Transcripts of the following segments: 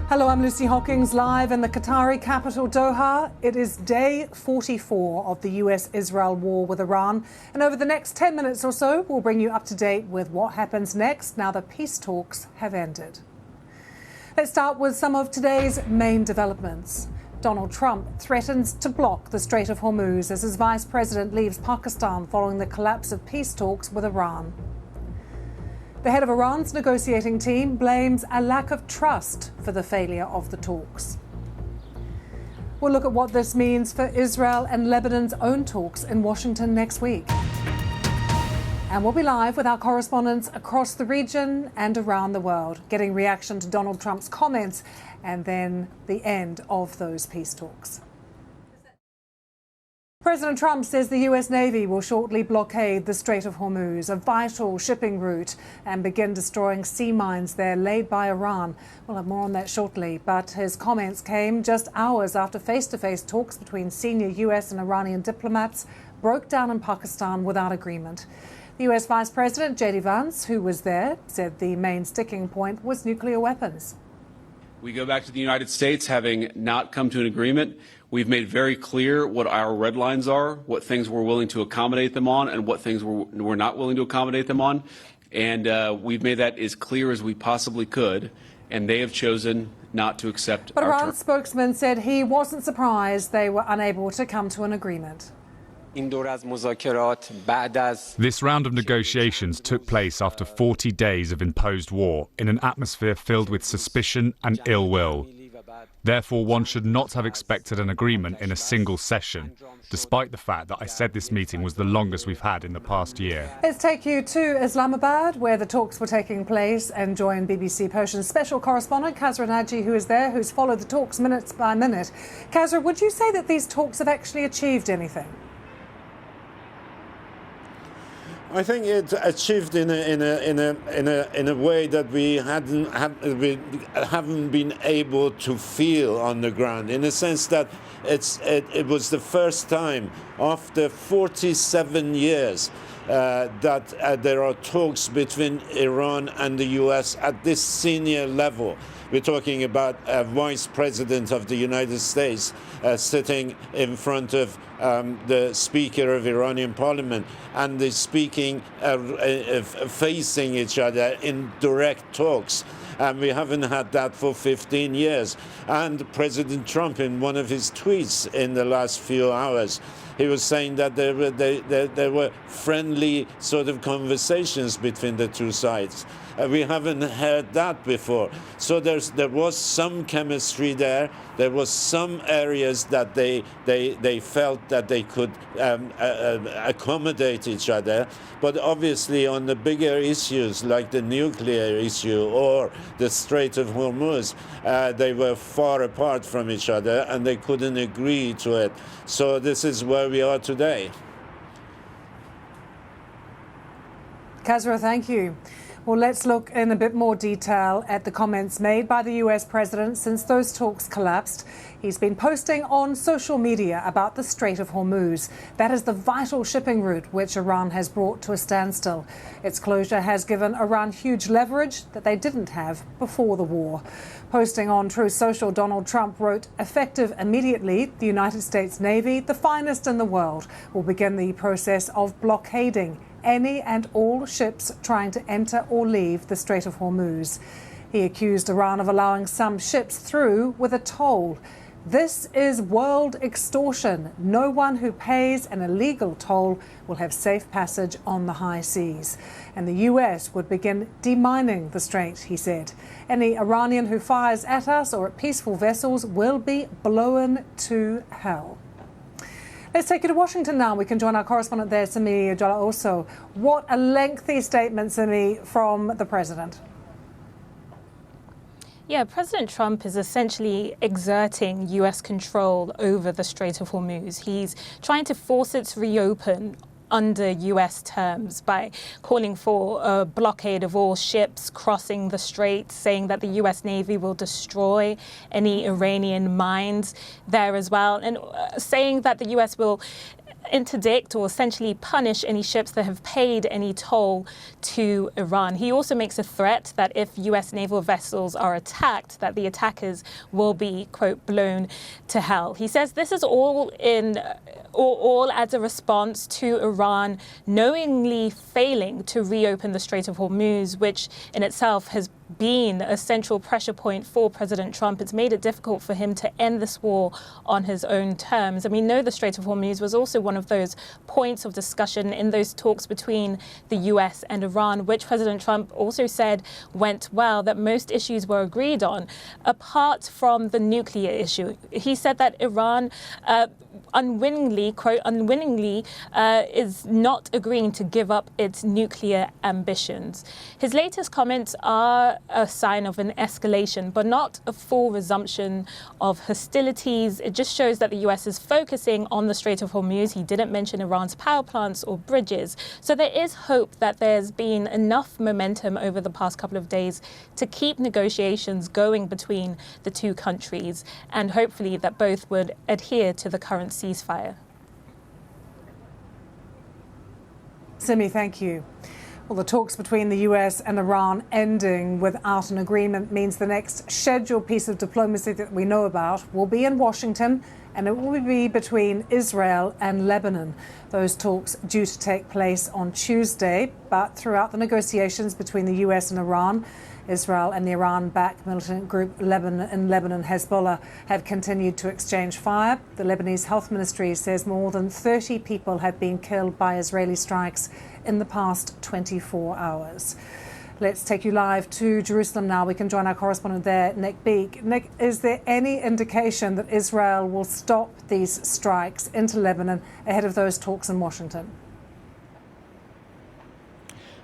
Hello, I'm Lucy Hawkins, live in the Qatari capital, Doha. It is day 44 of the US-Israel war with Iran. And over the next 10 minutes or so, we'll bring you up to date with what happens next now the peace talks have ended. Let's start with some of today's main developments. Donald Trump threatens to block the Strait of Hormuz as his vice president leaves Pakistan following the collapse of peace talks with Iran. The head of Iran's negotiating team blames a lack of trust for the failure of the talks. We'll look at what this means for Israel and Lebanon's own talks in Washington next week. And we'll be live with our correspondents across the region and around the world, getting reaction to Donald Trump's comments and then the end of those peace talks. President Trump says the US Navy will shortly blockade the Strait of Hormuz, a vital shipping route, and begin destroying sea mines there laid by Iran. We'll have more on that shortly, but his comments came just hours after face-to-face talks between senior US and Iranian diplomats broke down in Pakistan without agreement. The US Vice President, J.D. Vance, who was there, said the main sticking point was nuclear weapons. We go back to the United States having not come to an agreement. We've made very clear what our red lines are, what things we're willing to accommodate them on, and what things we're not willing to accommodate them on. And we've made that as clear as we possibly could, and they have chosen not to accept our terms. But Iran's spokesman said he wasn't surprised they were unable to come to an agreement. This round of negotiations took place after 40 days of imposed war in an atmosphere filled with suspicion and ill will. Therefore, one should not have expected an agreement in a single session, despite the fact that I said this meeting was the longest we've had in the past year. Let's take you to Islamabad, where the talks were taking place, and join BBC Persian's special correspondent, Kazra Naji, who is there, who's followed the talks minute by minute. Kazra, would you say that these talks have actually achieved anything? I think it's achieved in a way that we haven't been able to feel on the ground. In the sense that it was the first time after 47 years that there are talks between Iran and the U.S. at this senior level. We're talking about a vice president of the United States sitting in front of the Speaker of Iranian Parliament, and they're speaking, facing each other in direct talks. And we haven't had that for 15 years. And President Trump, in one of his tweets in the last few hours, he was saying that there were friendly sort of conversations between the two sides. We haven't heard that before. So there was some chemistry there. There was some areas that they felt that they could accommodate each other. But obviously on the bigger issues like the nuclear issue or the Strait of Hormuz, they were far apart from each other and they couldn't agree to it. So this is where we are today. Kazra, thank you. Well, let's look in a bit more detail at the comments made by the US president since those talks collapsed. He's been posting on social media about the Strait of Hormuz. That is the vital shipping route which Iran has brought to a standstill. Its closure has given Iran huge leverage that they didn't have before the war. Posting on Truth Social, Donald Trump wrote, "Effective immediately, the United States Navy, the finest in the world, will begin the process of blockading any and all ships trying to enter or leave the Strait of Hormuz." He accused Iran of allowing some ships through with a toll. "This is world extortion. No one who pays an illegal toll will have safe passage on the high seas." And the US would begin demining the strait, he said. "Any Iranian who fires at us or at peaceful vessels will be blown to hell." Let's take you to Washington now. We can join our correspondent there, Sami Jalal. What a lengthy statement, Sami, from the president. Yeah, President Trump is essentially exerting US control over the Strait of Hormuz. He's trying to force it to reopen under US terms by calling for a blockade of all ships crossing the strait, saying that the US Navy will destroy any Iranian mines there as well, and saying that the US will interdict or essentially punish any ships that have paid any toll to Iran. He also makes a threat that if US naval vessels are attacked, that the attackers will be, quote, blown to hell. He says this is all as a response to Iran knowingly failing to reopen the Strait of Hormuz, which in itself has been a central pressure point for President Trump. It's made it difficult for him to end this war on his own terms. And we know the Strait of Hormuz was also one of those points of discussion in those talks between the US and Iran, which President Trump also said went well, that most issues were agreed on, apart from the nuclear issue. He said that Iran unwittingly, quote, is not agreeing to give up its nuclear ambitions. His latest comments are a sign of an escalation, but not a full resumption of hostilities. It just shows that the US is focusing on the Strait of Hormuz. He didn't mention Iran's power plants or bridges. So there is hope that there's been enough momentum over the past couple of days to keep negotiations going between the two countries, and hopefully that both would adhere to the current ceasefire. Simi, thank you. Well, the talks between the US and Iran ending without an agreement means the next scheduled piece of diplomacy that we know about will be in Washington, and it will be between Israel and Lebanon. Those talks due to take place on Tuesday, but throughout the negotiations between the US and Iran, Israel and the Iran-backed militant group in Lebanon, Hezbollah, have continued to exchange fire. The Lebanese Health Ministry says more than 30 people have been killed by Israeli strikes in the past 24 hours. Let's take you live to Jerusalem now. We can join our correspondent there, Nick Beek. Nick, is there any indication that Israel will stop these strikes into Lebanon ahead of those talks in Washington?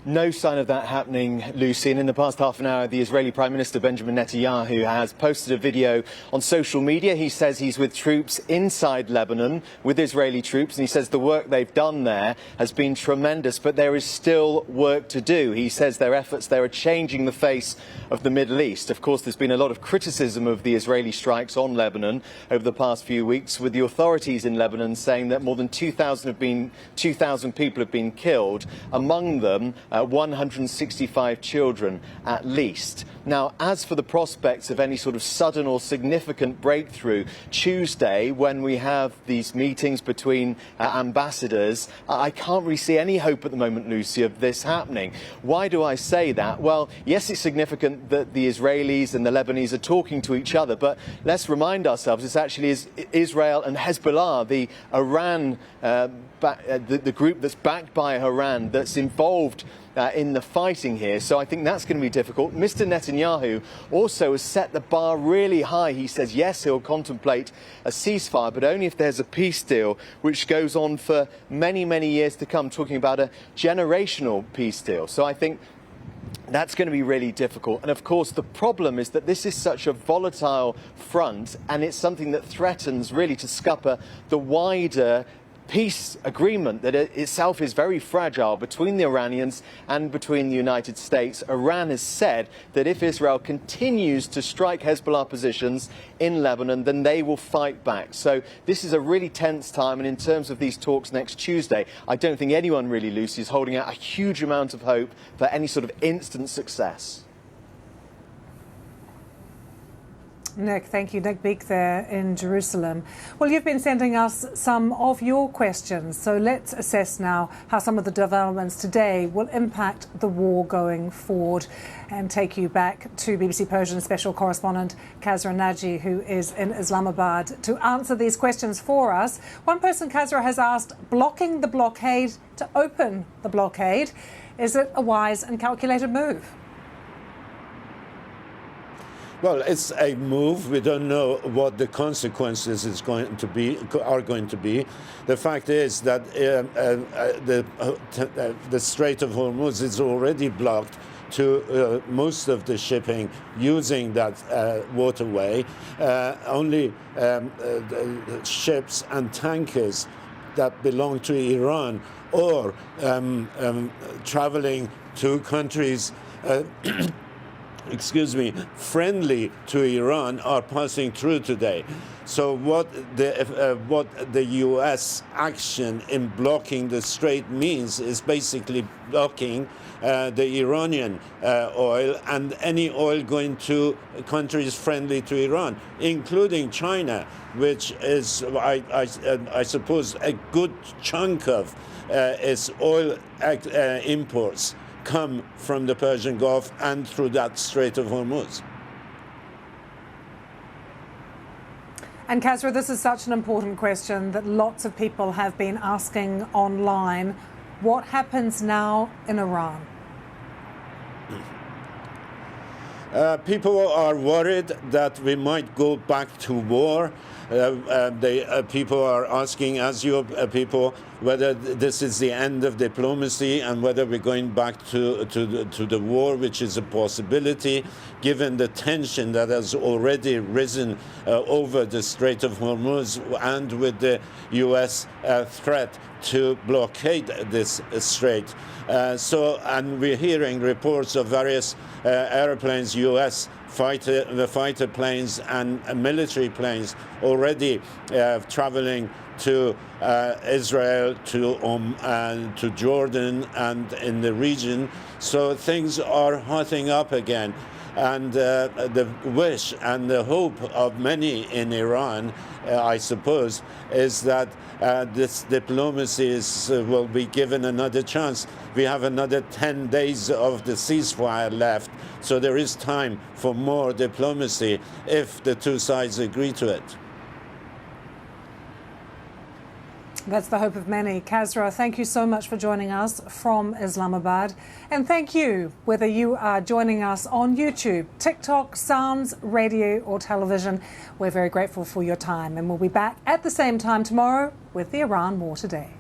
No sign of that happening, Lucy. And in the past half an hour, the Israeli Prime Minister Benjamin Netanyahu has posted a video on social media. He says he's with troops inside Lebanon, with Israeli troops, and he says the work they've done there has been tremendous, but there is still work to do. He says their efforts there are changing the face of the Middle East. Of course, there's been a lot of criticism of the Israeli strikes on Lebanon over the past few weeks, with the authorities in Lebanon saying that more than 2,000 people have been killed, among them 165 children at least. Now, as for the prospects of any sort of sudden or significant breakthrough Tuesday, when we have these meetings between ambassadors, I can't really see any hope at the moment, Lucy, of this happening. Why do I say that? Well, yes, it's significant that the Israelis and the Lebanese are talking to each other, but let's remind ourselves it's actually Israel and Hezbollah, the Iran, the group that's backed by Iran, that's involved in the fighting here. So I think that's going to be difficult. Mr. Netanyahu also has set the bar really high. He says, yes, he'll contemplate a ceasefire, but only if there's a peace deal, which goes on for many, many years to come, talking about a generational peace deal. So I think that's going to be really difficult. And of course, the problem is that this is such a volatile front, and it's something that threatens really to scupper the wider peace agreement that itself is very fragile between the Iranians and between the United States. Iran has said that if Israel continues to strike Hezbollah positions in Lebanon, then they will fight back. So this is a really tense time, and in terms of these talks next Tuesday, I don't think anyone really, Lucy, is holding out a huge amount of hope for any sort of instant success. Nick, thank you. Nick Beek there in Jerusalem. Well, you've been sending us some of your questions, so let's assess now how some of the developments today will impact the war going forward, and take you back to BBC Persian special correspondent Kazra Naji, who is in Islamabad, to answer these questions for us. One person, Kazra, has asked, blocking the blockade to open the blockade, is it a wise and calculated move? Well, it's a move. We don't know what the consequences are going to be. The fact is that the Strait of Hormuz is already blocked to most of the shipping using that waterway. Only ships and tankers that belong to Iran or traveling to countries friendly to Iran are passing through today. So what the U.S. action in blocking the strait means is basically blocking the Iranian oil and any oil going to countries friendly to Iran, including China, which is, I suppose, a good chunk of its oil imports come from the Persian Gulf and through that Strait of Hormuz. And Kasra, this is such an important question that lots of people have been asking online. What happens now in Iran? People are worried that we might go back to war. People are asking, as your people, whether this is the end of diplomacy and whether we're going back to the war, which is a possibility, given the tension that has already risen over the Strait of Hormuz and with the U.S. Threat to blockade this strait. And we're hearing reports of various airplanes, U.S. fighter planes and military planes already traveling to Israel, to Jordan and in the region. So things are hotting up again. And the wish and the hope of many in Iran, I suppose, is that this diplomacy will be given another chance. We have another 10 days of the ceasefire left, so there is time for more diplomacy if the two sides agree to it. That's the hope of many. Kasra, thank you so much for joining us from Islamabad. And thank you, whether you are joining us on YouTube, TikTok, Sounds, radio or television. We're very grateful for your time, and we'll be back at the same time tomorrow with the Iran War Today.